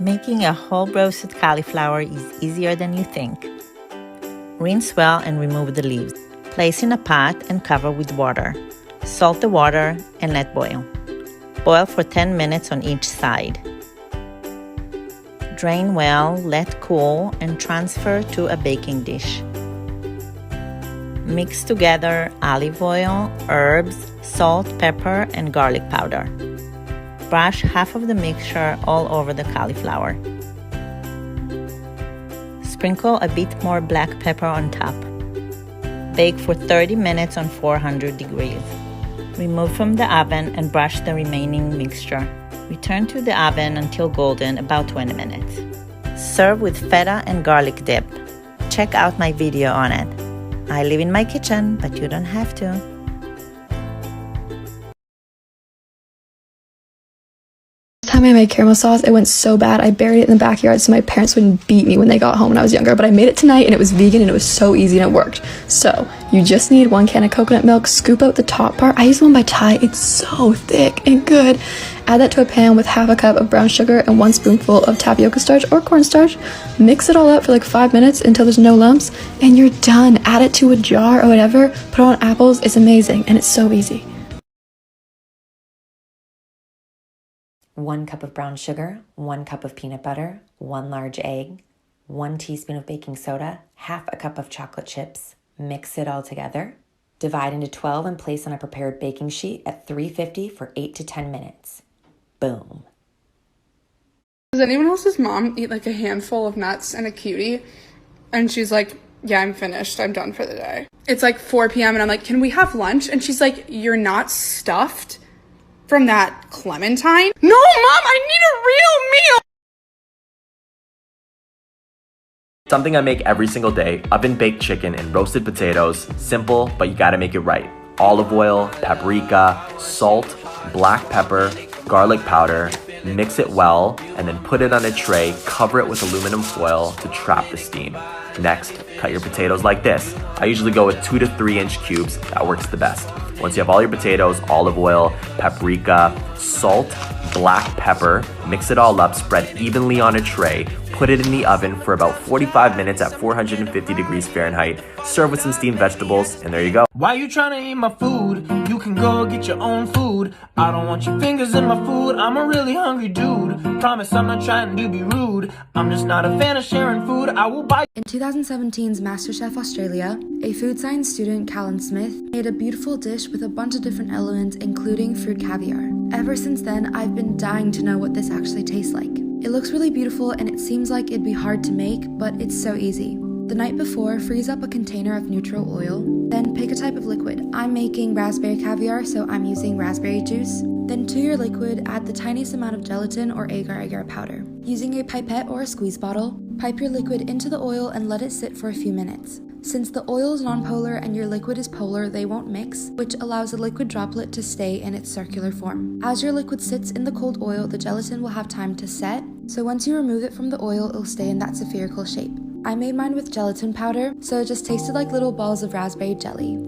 Making a whole roasted cauliflower is easier than you think. Rinse well and remove the leaves. Place in a pot and cover with water. Salt the water and let boil. Boil for 10 minutes on each side. Drain well, let cool, and transfer to a baking dish. Mix together olive oil, herbs, salt, pepper, and garlic powder. Brush half of the mixture all over the cauliflower. Sprinkle a bit more black pepper on top. Bake for 30 minutes on 400 degrees. Remove from the oven and brush the remaining mixture. Return to the oven until golden, about 20 minutes. Serve with feta and garlic dip. Check out my video on it. I live in my kitchen, but you don't have to. Time I made caramel sauce, it went so bad I buried it in the backyard so my parents wouldn't beat me when they got home when I was younger, but I made it tonight and it was vegan and it was so easy and it worked. So you just need 1 can of coconut milk, scoop out the top part. I use one by Thai, it's so thick and good. Add that to a pan with half a cup of brown sugar and 1 spoonful of tapioca starch or cornstarch. Mix it all up for like 5 minutes until there's no lumps and you're done. Add it to a jar or whatever, put it on apples, it's amazing and it's so easy. 1 cup of brown sugar, 1 cup of peanut butter, 1 large egg, 1 teaspoon of baking soda, half a cup of chocolate chips. Mix it all together. Divide into 12 and place on a prepared baking sheet at 350 for 8 to 10 minutes. Boom. Does anyone else's mom eat like a handful of nuts and a cutie? And she's like, yeah, I'm finished. I'm done for the day. It's like 4 p.m. and I'm like, can we have lunch? And she's like, you're not stuffed from that clementine? No, Mom, I need a real meal. Something I make every single day, oven-baked chicken and roasted potatoes. Simple, but you gotta make it right. Olive oil, paprika, salt, black pepper, garlic powder. Mix it well, and then put it on a tray, cover it with aluminum foil to trap the steam. Next, cut your potatoes like this. I usually go with 2 to 3 inch cubes, that works the best. Once you have all your potatoes, olive oil, paprika, salt, black pepper, mix it all up, spread evenly on a tray, put it in the oven for about 45 minutes at 450 degrees Fahrenheit, serve with some steamed vegetables, and there you go. Why you trying to eat my food? You can go get your own food. I don't want your fingers in my food. I'm a really hungry dude. Promise I'm not trying to be rude. I'm just not a fan of sharing food. I will buy. In 2017's MasterChef Australia, a food science student, Callan Smith, made a beautiful dish with a bunch of different elements, including fruit caviar. Ever since then, I've been dying to know what this actually tastes like. It looks really beautiful and it seems like it'd be hard to make, but it's so easy. The night before, freeze up a container of neutral oil, then pick a type of liquid. I'm making raspberry caviar, so I'm using raspberry juice. Then to your liquid, add the tiniest amount of gelatin or agar-agar powder. Using a pipette or a squeeze bottle, pipe your liquid into the oil and let it sit for a few minutes. Since the oil is nonpolar and your liquid is polar, they won't mix, which allows the liquid droplet to stay in its circular form. As your liquid sits in the cold oil, the gelatin will have time to set, so once you remove it from the oil, it'll stay in that spherical shape. I made mine with gelatin powder, so it just tasted like little balls of raspberry jelly.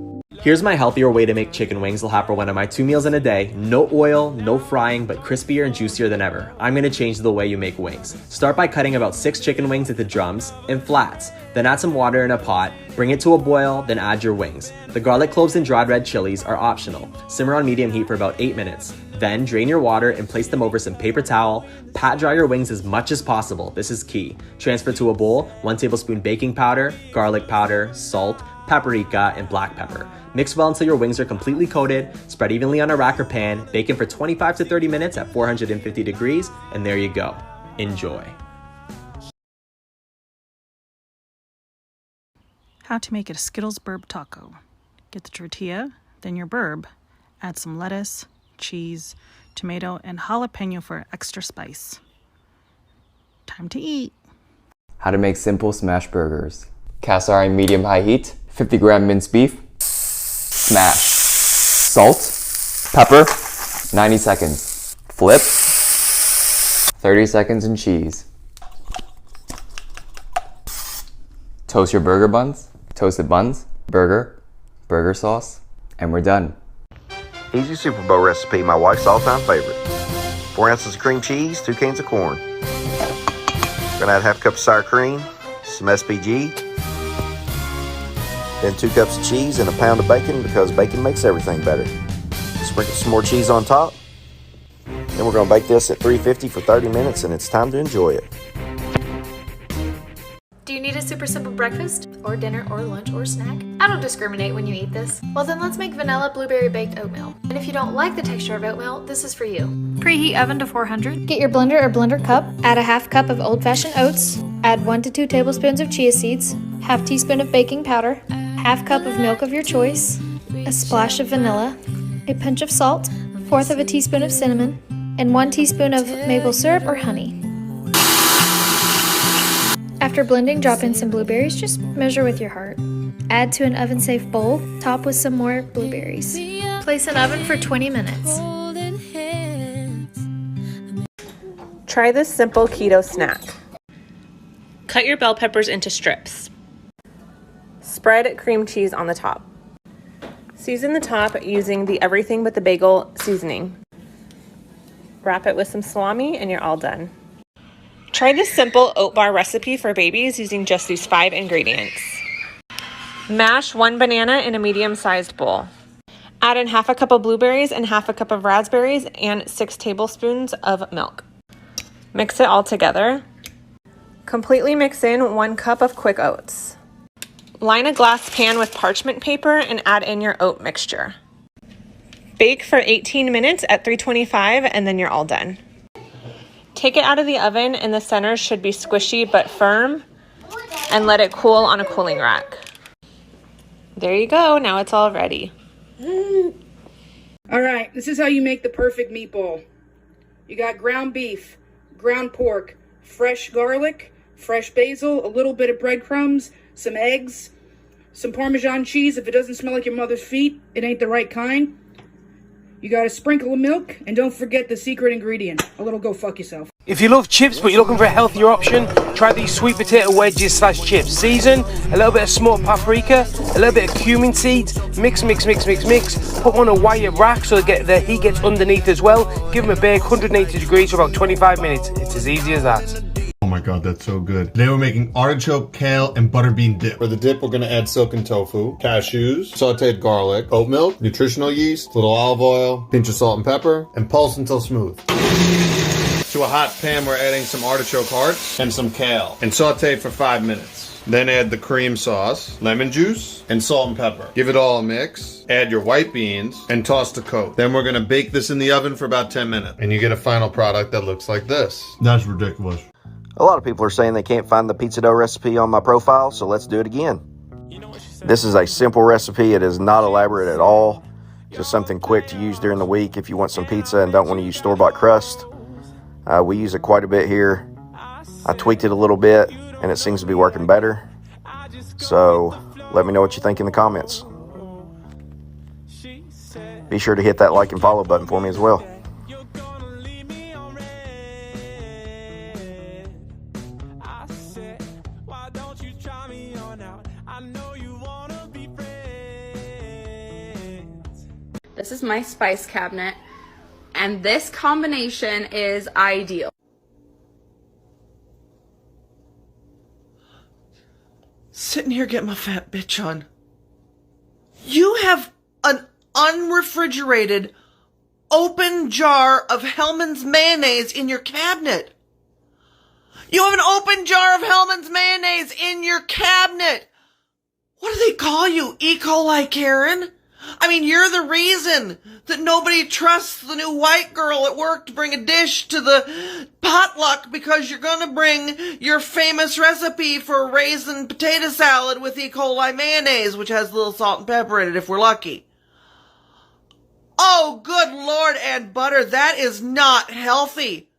Here's my healthier way to make chicken wings. I'll have for one of my 2 meals in a day. No oil, no frying, but crispier and juicier than ever. I'm gonna change the way you make wings. Start by cutting about 6 chicken wings into drums and flats. Then add some water in a pot, bring it to a boil, then add your wings. The garlic cloves and dried red chilies are optional. Simmer on medium heat for about 8 minutes. Then drain your water and place them over some paper towel. Pat dry your wings as much as possible. This is key. Transfer to a bowl, 1 tablespoon baking powder, garlic powder, salt, paprika, and black pepper. Mix well until your wings are completely coated, spread evenly on a rack or pan, bake them for 25 to 30 minutes at 450 degrees, and there you go. Enjoy. How to make a Skittles burb taco. Get the tortilla, then your burb. Add some lettuce, cheese, tomato, and jalapeno for extra spice. Time to eat. How to make simple smash burgers. Cast iron medium-high heat, 50-gram minced beef, smash. Salt, pepper, 90 seconds. Flip, 30 seconds in cheese. Toast your burger buns, toasted buns, burger sauce, and we're done. Easy Super Bowl recipe, my wife's all-time favorite. 4 ounces of cream cheese, 2 cans of corn. Gonna add half a cup of sour cream, some SPG, then 2 cups of cheese and a pound of bacon because bacon makes everything better. Sprinkle some more cheese on top. Then we're gonna bake this at 350 for 30 minutes and it's time to enjoy it. Do you need a super simple breakfast, or dinner, or lunch, or snack? I don't discriminate when you eat this. Well then let's make vanilla blueberry baked oatmeal. And if you don't like the texture of oatmeal, this is for you. Preheat oven to 400. Get your blender or blender cup, add a half cup of old-fashioned oats, add 1 to 2 tablespoons of chia seeds, half teaspoon of baking powder, half cup of milk of your choice, a splash of vanilla, a pinch of salt, 1/4 of a teaspoon of cinnamon, and 1 teaspoon of maple syrup or honey. After blending, drop in some blueberries, just measure with your heart. Add to an oven-safe bowl, top with some more blueberries. Place in oven for 20 minutes. Try this simple keto snack. Cut your bell peppers into strips. Spread cream cheese on the top. Season the top using the Everything But the Bagel seasoning. Wrap it with some salami and you're all done. Try this simple oat bar recipe for babies using just these 5 ingredients. Mash 1 banana in a medium-sized bowl. Add in half a cup of blueberries and half a cup of raspberries and 6 tablespoons of milk. Mix it all together. Completely mix in 1 cup of quick oats. Line a glass pan with parchment paper and add in your oat mixture. Bake for 18 minutes at 325 and then you're all done. Take it out of the oven and the center should be squishy but firm, and let it cool on a cooling rack. There you go, now it's all ready. All right, this is how you make the perfect meatball. You got ground beef, ground pork, fresh garlic, fresh basil, a little bit of breadcrumbs, some eggs, some Parmesan cheese. If it doesn't smell like your mother's feet, it ain't the right kind. You got a sprinkle of milk, and don't forget the secret ingredient, a little go fuck yourself. If you love chips but you're looking for a healthier option, try these sweet potato wedges / chips. Season, a little bit of smoked paprika, a little bit of cumin seeds, mix. Put on a wire rack so the heat gets underneath as well. Give them a bake, 180 degrees for about 25 minutes. It's as easy as that. Oh my god, that's so good. Today we're making artichoke, kale, and butterbean dip. For the dip, we're gonna add silken tofu, cashews, sauteed garlic, oat milk, nutritional yeast, little olive oil, pinch of salt and pepper, and pulse until smooth. To a hot pan, we're adding some artichoke hearts and some kale, and saute for 5 minutes. Then add the cream sauce, lemon juice, and salt and pepper. Give it all a mix, add your white beans, and toss to coat. Then we're gonna bake this in the oven for about 10 minutes. And you get a final product that looks like this. That's ridiculous. A lot of people are saying they can't find the pizza dough recipe on my profile, so let's do it again. This is a simple recipe. It is not elaborate at all. Just something quick to use during the week if you want some pizza and don't want to use store-bought crust. We use it quite a bit here. I tweaked it a little bit, and it seems to be working better. So let me know what you think in the comments. Be sure to hit that like and follow button for me as well. This is my spice cabinet, and this combination is ideal. Sitting here getting my fat bitch on. You have an unrefrigerated, open jar of Hellmann's mayonnaise in your cabinet. You have an open jar of Hellmann's mayonnaise in your cabinet. What do they call you, E. coli Karen? I mean, you're the reason that nobody trusts the new white girl at work to bring a dish to the potluck because you're gonna bring your famous recipe for raisin potato salad with E. coli mayonnaise, which has a little salt and pepper in it if we're lucky. Oh, good Lord, and butter, that is not healthy.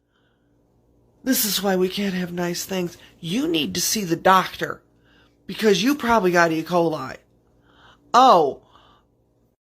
This is why we can't have nice things. You need to see the doctor because you probably got E. coli. Oh,